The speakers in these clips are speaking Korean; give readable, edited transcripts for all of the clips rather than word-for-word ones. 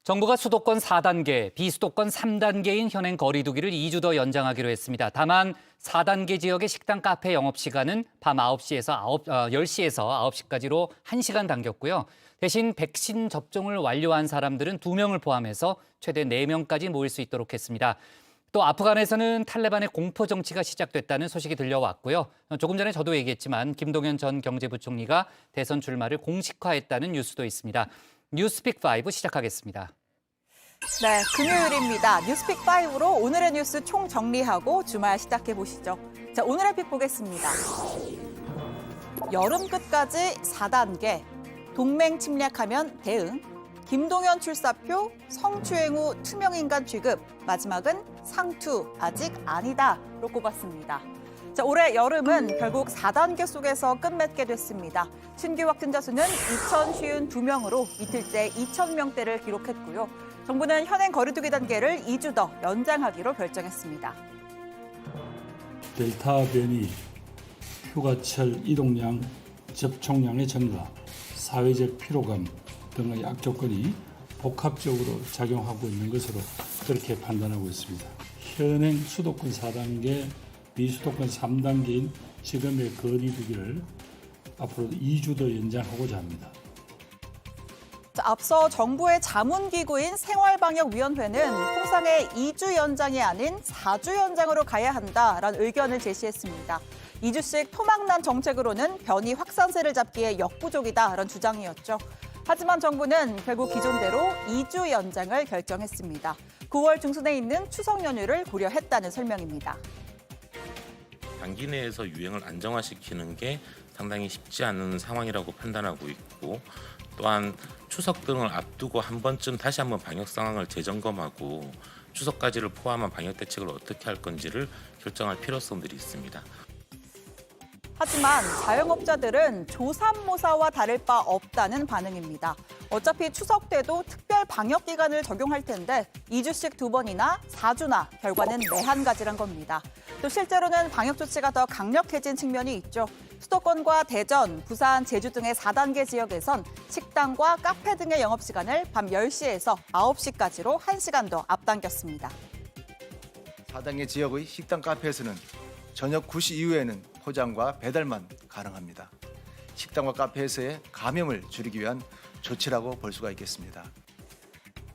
정부가 수도권 4단계, 비수도권 3단계인 현행 거리두기를 2주 더 연장하기로 했습니다. 다만 4단계 지역의 식당, 카페 영업시간은 밤 10시에서 9시까지로 1시간 당겼고요. 대신 백신 접종을 완료한 사람들은 2명을 포함해서 최대 4명까지 모일 수 있도록 했습니다. 또 아프간에서는 탈레반의 공포 정치가 시작됐다는 소식이 들려왔고요. 조금 전에 저도 얘기했지만 김동연 전 경제부총리가 대선 출마를 공식화했다는 뉴스도 있습니다. 뉴스픽5 시작하겠습니다. 네, 금요일입니다. 뉴스픽5로 오늘의 뉴스 총정리하고 주말 시작해보시죠. 자, 오늘의 픽 보겠습니다. 여름 끝까지 4단계, 동맹 침략하면 대응, 김동연 출사표, 성추행 후 투명인간 취급, 마지막은 상투, 아직 아니다로 꼽았습니다. 자, 올해 여름은 결국 4단계 속에서 끝맺게 됐습니다. 신규 확진자 수는 2,052명으로 이틀째 2,000명대를 기록했고요. 정부는 현행 거리두기 단계를 2주 더 연장하기로 결정했습니다. 델타 변이, 휴가철 이동량, 접촉량의 증가, 사회적 피로감 등의 악조건이 복합적으로 작용하고 있는 것으로 그렇게 판단하고 있습니다. 현행 수도권 4단계, 비수도권 3단계인 지금의 거리두기를 앞으로 2주 더 연장하고자 합니다. 앞서 정부의 자문기구인 생활방역위원회는 통상의 2주 연장이 아닌 4주 연장으로 가야 한다라는 의견을 제시했습니다. 2주씩 토막난 정책으로는 변이 확산세를 잡기에 역부족이다라는 주장이었죠. 하지만 정부는 결국 기존대로 2주 연장을 결정했습니다. 9월 중순에 있는 추석 연휴를 고려했다는 설명입니다. 단기 내에서 유행을 안정화시키는 게 상당히 쉽지 않은 상황이라고 판단하고 있고, 또한 추석 등을 앞두고 한 번쯤 다시 한번 방역 상황을 재점검하고 추석까지를 포함한 방역 대책을 어떻게 할 건지를 결정할 필요성들이 있습니다. 하지만 자영업자들은 조삼모사와 다를 바 없다는 반응입니다. 어차피 추석 때도 특별 방역 기간을 적용할 텐데 2주씩 2번이나 4주나 결과는 매한가지란 겁니다. 또 실제로는 방역 조치가 더 강력해진 측면이 있죠. 수도권과 대전, 부산, 제주 등의 4단계 지역에선 식당과 카페 등의 영업시간을 밤 10시에서 9시까지로 1시간 더 앞당겼습니다. 4단계 지역의 식당, 카페에서는 저녁 9시 이후에는 포장과 배달만 가능합니다. 식당과 카페에서의 감염을 줄이기 위한 조치라고 볼 수가 있겠습니다.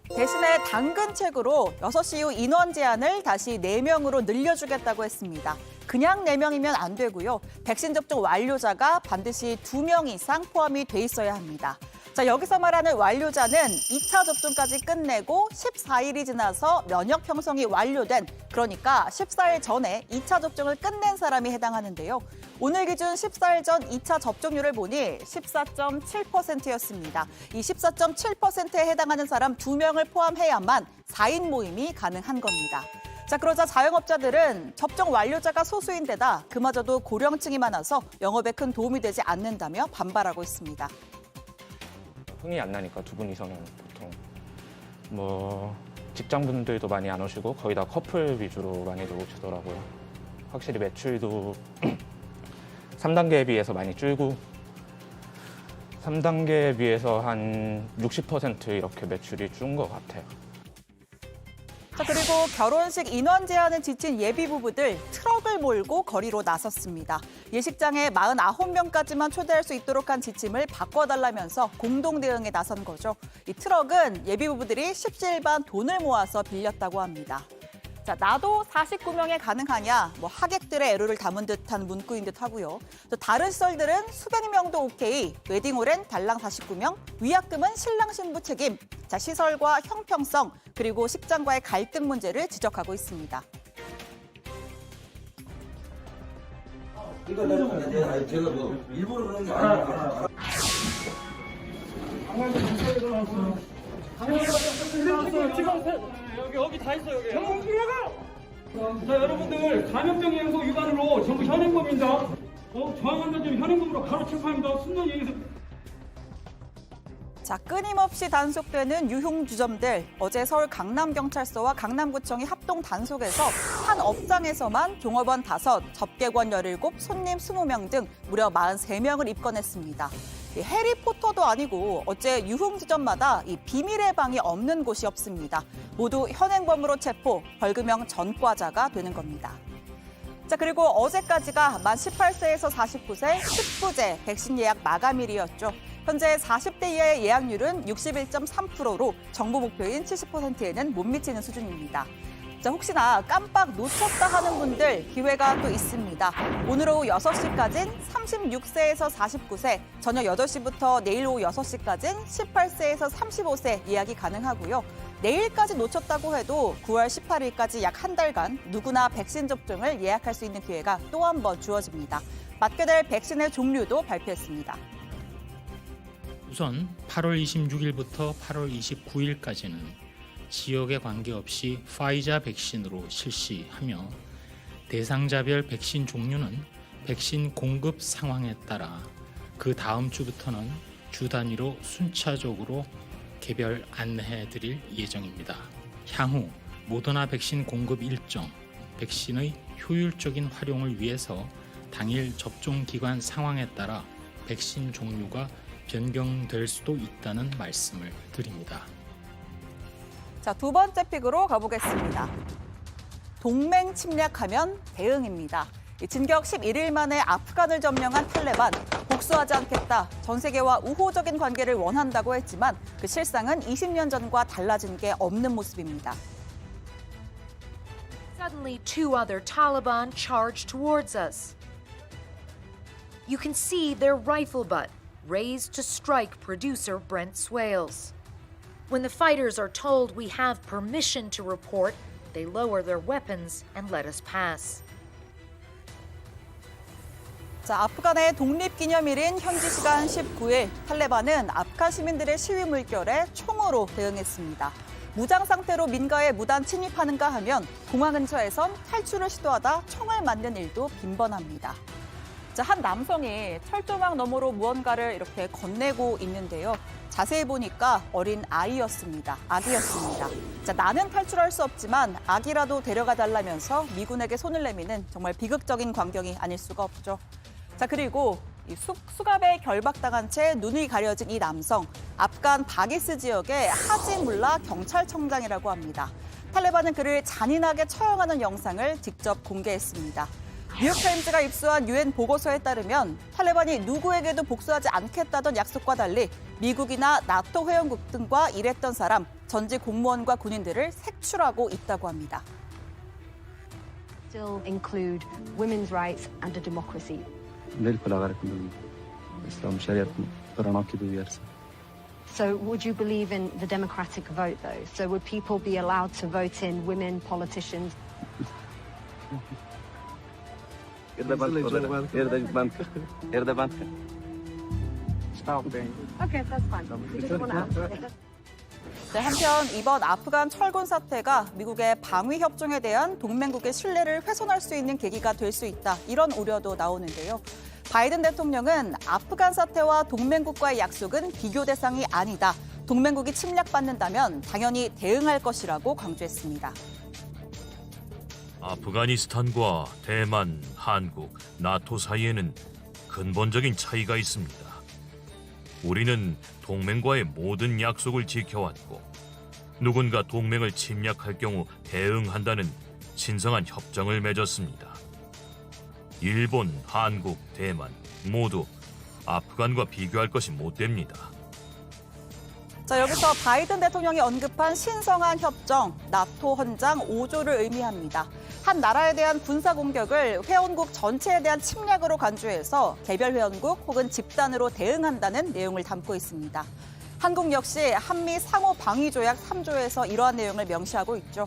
대신에 당근책으로 6시 이후 인원 제한을 다시 4명으로 늘려주겠다고 했습니다. 그냥 4명이면 안 되고요. 백신 접종 완료자가 반드시 2명 이상 포함이 돼 있어야 합니다. 자, 여기서 말하는 완료자는 2차 접종까지 끝내고 14일이 지나서 면역 형성이 완료된, 그러니까 14일 전에 2차 접종을 끝낸 사람이 해당하는데요. 오늘 기준 14일 전 2차 접종률을 보니 14.7%였습니다. 이 14.7%에 해당하는 사람 2명을 포함해야만 4인 모임이 가능한 겁니다. 자, 그러자 자영업자들은 접종 완료자가 소수인 데다 그마저도 고령층이 많아서 영업에 큰 도움이 되지 않는다며 반발하고 있습니다. 흥이 안 나니까 2분 이상은 보통 직장분들도 많이 안 오시고 거의 다 커플 위주로 많이들 오시더라고요. 확실히 매출도 3단계에 비해서 많이 줄고 3단계에 비해서 한 60% 이렇게 매출이 준 것 같아요. 자, 그리고 결혼식 인원 제한에 지친 예비 부부들 트럭을 몰고 거리로 나섰습니다. 예식장에 49명까지만 초대할 수 있도록 한 지침을 바꿔달라면서 공동 대응에 나선 거죠. 이 트럭은 예비 부부들이 십시일반 돈을 모아서 빌렸다고 합니다. 자, 나도 49명에 가능하냐? 하객들의 애로를 담은 듯한 문구인 듯 하고요. 또 다른 시설들은 수백 명도 오케이, 웨딩홀엔 달랑 49명, 위약금은 신랑 신부 책임. 자, 시설과 형평성, 그리고 식장과의 갈등 문제를 지적하고 있습니다. 이거 제가 일부러 그런 게 아니고. 여기 다 있어 여기. 정부 들어가. 자, 여러분들 감염병 예방소 위반으로 전부 현행범입니다. 저항한다 면 현행범으로 바로 체포합니다. 순간 얘기해서. 자, 끊임없이 단속되는 유흥주점들. 어제 서울 강남경찰서와 강남구청이 합동 단속해서 한 업장에서만 종업원 5, 접객원 17, 손님 20명 등 무려 43명을 입건했습니다. 이 해리포터도 아니고 어째 유흥지점마다 이 비밀의 방이 없는 곳이 없습니다. 모두 현행범으로 체포, 벌금형 전과자가 되는 겁니다. 자, 그리고 어제까지가 만 18세에서 49세 10부제 백신 예약 마감일이었죠. 현재 40대 이하의 예약률은 61.3%로 정부 목표인 70%에는 못 미치는 수준입니다. 자, 혹시나 깜빡 놓쳤다 하는 분들 기회가 또 있습니다. 오늘 오후 6시까지는 36세에서 49세, 저녁 8시부터 내일 오후 6시까지는 18세에서 35세 예약이 가능하고요. 내일까지 놓쳤다고 해도 9월 18일까지 약 한 달간 누구나 백신 접종을 예약할 수 있는 기회가 또 한 번 주어집니다. 맞게 될 백신의 종류도 발표했습니다. 우선 8월 26일부터 8월 29일까지는 지역에 관계없이 파이자 백신으로 실시하며 대상자별 백신 종류는 백신 공급 상황에 따라 그 다음 주부터는 주 단위로 순차적으로 개별 안내해 드릴 예정입니다. 향후 모더나 백신 공급 일정, 백신의 효율적인 활용을 위해서 당일 접종 기관 상황에 따라 백신 종류가 변경될 수도 있다는 말씀을 드립니다. 자, 두 번째 픽으로 가보겠습니다. 동맹 침략하면 대응입니다. 진격 11일 만에 아프간을 점령한 탈레반, 복수하지 않겠다, 전 세계와 우호적인 관계를 원한다고 했지만 그 실상은 20년 전과 달라진 게 없는 모습입니다. Suddenly, two other Taliban charge towards us. You can see their rifle butt raised to strike producer Brent Swales. When the fighters are told we have permission to report, they lower their weapons and let us pass. 자, 아프간의 독립기념일인 현지 시간 19일, 탈레반은 아프간 시민들의 시위 물결에 총으로 대응했습니다. 무장 상태로 민가에 무단 침입하는가 하면 공항 근처에선 탈출을 시도하다 총을 맞는 일도 빈번합니다. 자, 한 남성이 철조망 너머로 무언가를 이렇게 건네고 있는데요. 자세히 보니까 어린 아기였습니다. 자, 나는 탈출할 수 없지만 아기라도 데려가 달라면서 미군에게 손을 내미는 정말 비극적인 광경이 아닐 수가 없죠. 자, 그리고 이 수갑에 결박당한 채 눈이 가려진 이 남성, 아프간 바기스 지역의 하지물라 경찰청장이라고 합니다. 탈레반은 그를 잔인하게 처형하는 영상을 직접 공개했습니다. 뉴욕타임즈가 입수한 유엔 보고서에 따르면 탈레반이 누구에게도 복수하지 않겠다던 약속과 달리 미국이나 나토 회원국 등과 일했던 사람, 전직 공무원과 군인들을 색출하고 있다고 합니다. Still include women's rights and a democracy. So would you believe in the democratic vote though? So would people be allowed to vote in women politicians? Okay, that's fine. Just want to ask. 네, 한편 이번 아프간 철군 사태가 미국의 방위 협정에 대한 동맹국의 신뢰를 훼손할 수 있는 계기가 될 수 있다. 이런 우려도 나오는데요. 바이든 대통령은 아프간 사태와 동맹국과의 약속은 비교 대상이 아니다. 동맹국이 침략받는다면 당연히 대응할 것이라고 강조했습니다. 아프가니스탄과 대만, 한국, 나토 사이에는 근본적인 차이가 있습니다. 우리는 동맹과의 모든 약속을 지켜왔고 누군가 동맹을 침략할 경우 대응한다는 신성한 협정을 맺었습니다. 일본, 한국, 대만 모두 아프간과 비교할 것이 못 됩니다. 자, 여기서 바이든 대통령이 언급한 신성한 협정, 나토 헌장 5조를 의미합니다. 한 나라에 대한 군사 공격을 회원국 전체에 대한 침략으로 간주해서 개별 회원국 혹은 집단으로 대응한다는 내용을 담고 있습니다. 한국 역시 한미 상호 방위 조약 3조에서 이러한 내용을 명시하고 있죠.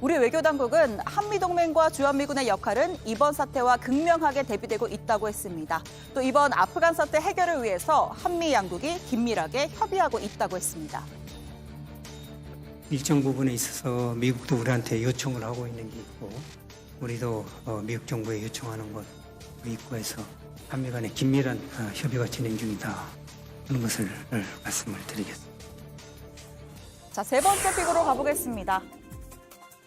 우리 외교당국은 한미동맹과 주한미군의 역할은 이번 사태와 극명하게 대비되고 있다고 했습니다. 또 이번 아프간 사태 해결을 위해서 한미 양국이 긴밀하게 협의하고 있다고 했습니다. 일정 부분에 있어서 미국도 우리한테 요청을 하고 있는 게 있고 우리도 미국 정부에 요청하는 것 있고 해서 한미 간에 긴밀한 협의가 진행 중이다. 그런 것을 말씀을 드리겠습니다. 자, 세 번째 픽으로 가보겠습니다.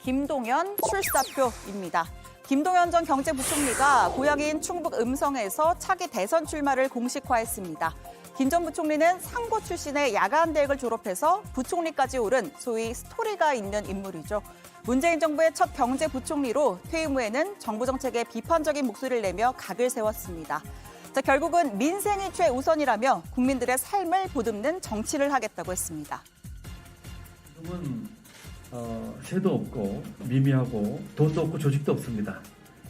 김동연 출사표입니다. 김동연 전 경제부총리가 고향인 충북 음성에서 차기 대선 출마를 공식화했습니다. 김 전 부총리는 상고 출신의 야간 대학을 졸업해서 부총리까지 오른 소위 스토리가 있는 인물이죠. 문재인 정부의 첫 경제부총리로 퇴임 후에는 정부 정책에 비판적인 목소리를 내며 각을 세웠습니다. 자, 결국은 민생이 최우선이라며 국민들의 삶을 보듬는 정치를 하겠다고 했습니다. 지금은 새도 없고 미미하고 돈도 없고 조직도 없습니다.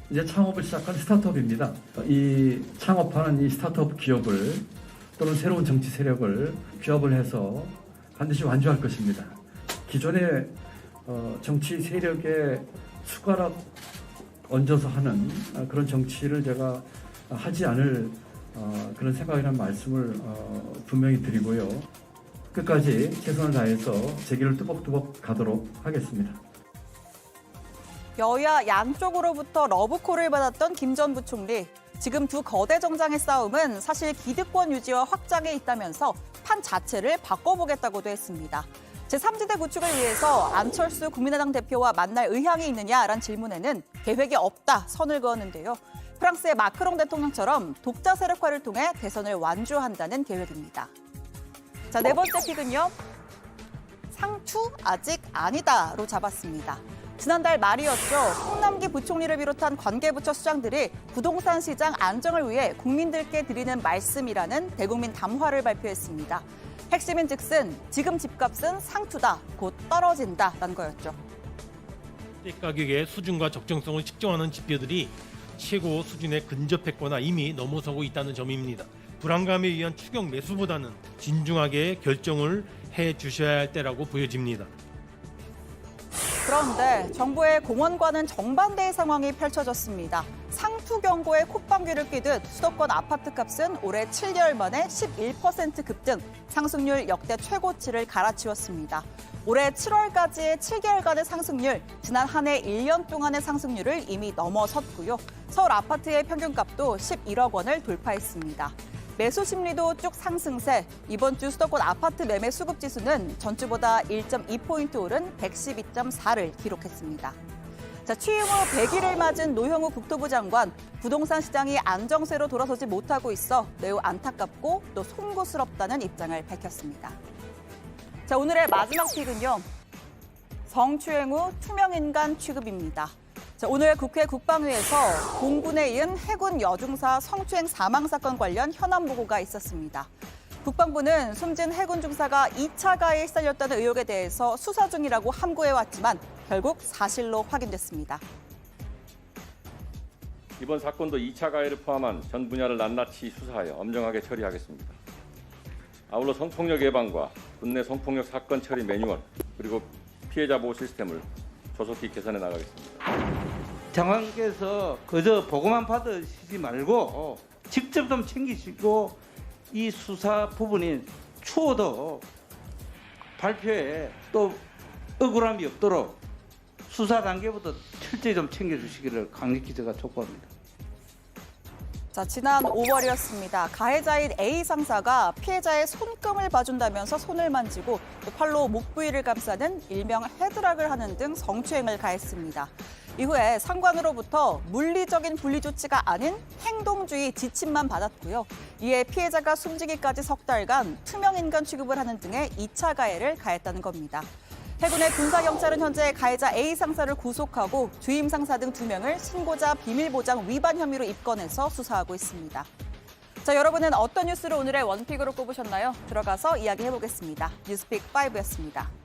이제 창업을 시작한 스타트업입니다. 이 창업하는 이 스타트업 기업을 또는 새로운 정치 세력을 규합을 해서 반드시 완주할 것입니다. 기존의 정치 세력에 숟가락 얹어서 하는 그런 정치를 제가 하지 않을 그런 생각이라는 말씀을 분명히 드리고요. 끝까지 최선을 다해서 제 길을 뚜벅뚜벅 가도록 하겠습니다. 여야 양쪽으로부터 러브콜을 받았던 김 전 부총리. 지금 두 거대 정당의 싸움은 사실 기득권 유지와 확장에 있다면서 판 자체를 바꿔보겠다고도 했습니다. 제3지대 구축을 위해서 안철수 국민의당 대표와 만날 의향이 있느냐라는 질문에는 계획이 없다 선을 그었는데요. 프랑스의 마크롱 대통령처럼 독자 세력화를 통해 대선을 완주한다는 계획입니다. 자, 네 번째 픽은요. 상투 아직 아니다로 잡았습니다. 지난달 말이었죠. 홍남기 부총리를 비롯한 관계부처 수장들이 부동산 시장 안정을 위해 국민들께 드리는 말씀이라는 대국민 담화를 발표했습니다. 핵심인 즉슨 지금 집값은 상투다, 곧 떨어진다라는 거였죠. 주택 가격의 수준과 적정성을 측정하는 지표들이 최고 수준에 근접했거나 이미 넘어서고 있다는 점입니다. 불안감에 의한 추격 매수보다는 진중하게 결정을 해 주셔야 할 때라고 보여집니다. 그런데 정부의 공언과는 정반대의 상황이 펼쳐졌습니다. 상투 경고에 콧방귀를 뀌듯 수도권 아파트값은 올해 7개월 만에 11% 급등, 상승률 역대 최고치를 갈아치웠습니다. 올해 7월까지의 7개월간의 상승률, 지난 한 해 1년 동안의 상승률을 이미 넘어섰고요. 서울 아파트의 평균값도 11억 원을 돌파했습니다. 매수 심리도 쭉 상승세, 이번 주 수도권 아파트 매매 수급 지수는 전주보다 1.2포인트 오른 112.4를 기록했습니다. 자, 취임 후 100일을 맞은 노형우 국토부 장관, 부동산 시장이 안정세로 돌아서지 못하고 있어 매우 안타깝고 또 송구스럽다는 입장을 밝혔습니다. 자, 오늘의 마지막 픽은요. 성추행 후 투명인간 취급입니다. 자, 오늘 국회 국방위에서 공군에 이은 해군 여중사 성추행 사망 사건 관련 현안 보고가 있었습니다. 국방부는 숨진 해군 중사가 2차 가해에 시달렸다는 의혹에 대해서 수사 중이라고 함구해왔지만 결국 사실로 확인됐습니다. 이번 사건도 2차 가해를 포함한 전 분야를 낱낱이 수사하여 엄정하게 처리하겠습니다. 아울러 성폭력 예방과 국내 성폭력 사건 처리 매뉴얼 그리고 피해자 보호 시스템을 조속히 개선해 나가겠습니다. 장관께서 그저 보고만 받으시지 말고 직접 좀 챙기시고 이 수사 부분이 추후도 발표에 또 억울함이 없도록 수사 단계부터 철저히 좀 챙겨주시기를 강력히 제가 촉구합니다. 자, 지난 5월이었습니다. 가해자인 A 상사가 피해자의 손금을 봐준다면서 손을 만지고 또 팔로 목 부위를 감싸는 일명 헤드락을 하는 등 성추행을 가했습니다. 이후에 상관으로부터 물리적인 분리 조치가 아닌 행동주의 지침만 받았고요. 이에 피해자가 숨지기까지 석 달간 투명인간 취급을 하는 등의 2차 가해를 가했다는 겁니다. 해군의 군사경찰은 현재 가해자 A 상사를 구속하고 주임 상사 등 2명을 신고자 비밀보장 위반 혐의로 입건해서 수사하고 있습니다. 자, 여러분은 어떤 뉴스를 오늘의 원픽으로 꼽으셨나요? 들어가서 이야기해보겠습니다. 뉴스픽 5였습니다.